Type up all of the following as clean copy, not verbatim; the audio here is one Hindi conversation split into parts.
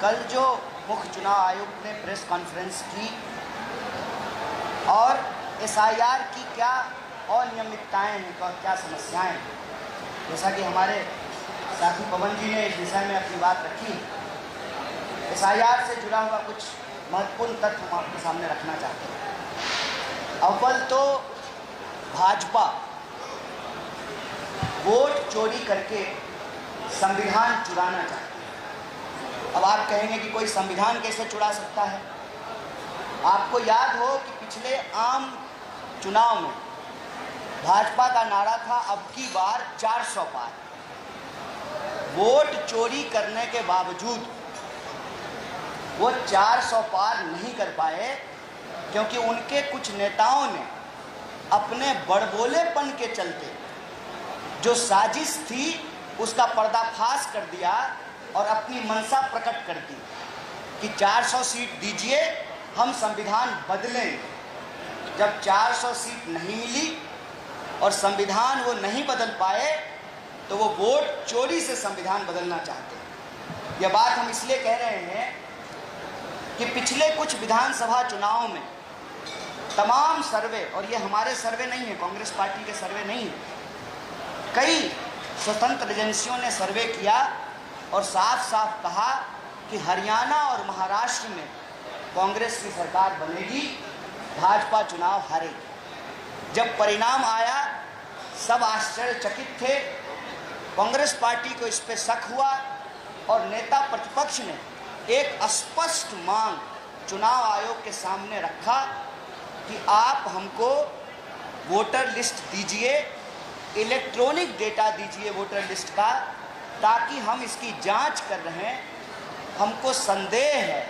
कल जो मुख्य चुनाव आयोग ने प्रेस कॉन्फ्रेंस की और एसआईआर की क्या अनियमितताएं हैं और क्या समस्याएं हैं, जैसा कि हमारे साथी पवन जी ने इस विषय में अपनी बात रखी। एसआईआर से जुड़ा हुआ कुछ महत्वपूर्ण तथ्य हम आपके सामने रखना चाहते हैं। अव्वल तो भाजपा वोट चोरी करके संविधान चुराना चाहती है। अब आप कहेंगे कि कोई संविधान कैसे चुरा सकता है? आपको याद हो कि पिछले आम चुनाव में भाजपा का नारा था अब की बार 400 पार। वोट चोरी करने के बावजूद वो 400 पार नहीं कर पाए, क्योंकि उनके कुछ नेताओं ने अपने बड़बोलेपन के चलते जो साजिश थी उसका पर्दाफाश कर दिया और अपनी मंशा प्रकट कर दी कि 400 सीट दीजिए, हम संविधान बदलेंगे। जब 400 सीट नहीं मिली और संविधान वो नहीं बदल पाए तो वो वोट चोरी से संविधान बदलना चाहते हैं। यह बात हम इसलिए कह रहे हैं कि पिछले कुछ विधानसभा चुनावों में तमाम सर्वे, और ये हमारे सर्वे नहीं है, कांग्रेस पार्टी के सर्वे नहीं है, कई स्वतंत्र एजेंसियों ने सर्वे किया और साफ साफ कहा कि हरियाणा और महाराष्ट्र में कांग्रेस की सरकार बनेगी, भाजपा चुनाव हारेगी। जब परिणाम आया सब आश्चर्यचकित थे। कांग्रेस पार्टी को इस पे शक हुआ और नेता प्रतिपक्ष ने एक स्पष्ट मांग चुनाव आयोग के सामने रखा कि आप हमको वोटर लिस्ट दीजिए, इलेक्ट्रॉनिक डेटा दीजिए वोटर लिस्ट का, ताकि हम इसकी जांच कर रहे हैं। हमको संदेह है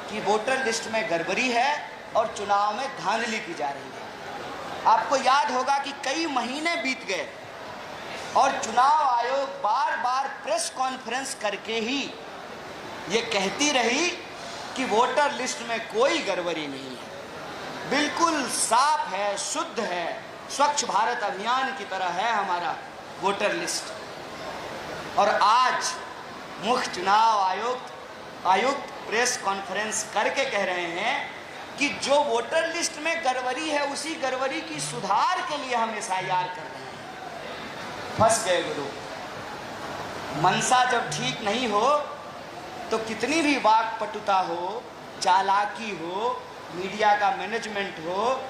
कि वोटर लिस्ट में गड़बड़ी है और चुनाव में धांधली की जा रही है। आपको याद होगा कि कई महीने बीत गए और चुनाव आयोग बार बार प्रेस कॉन्फ्रेंस करके ही ये कहती रही कि वोटर लिस्ट में कोई गड़बड़ी नहीं है, बिल्कुल साफ है, शुद्ध है, स्वच्छ भारत अभियान की तरह है हमारा वोटर लिस्ट। और आज मुख्य चुनाव आयुक्त प्रेस कॉन्फ्रेंस करके कह रहे हैं कि जो वोटर लिस्ट में गड़बड़ी है उसी गड़बड़ी की सुधार के लिए हम एसआईआर कर रहे हैं। फंस गए गुरु। मनसा जब ठीक नहीं हो तो कितनी भी वाक्पटुता हो, चालाकी हो, मीडिया का मैनेजमेंट हो,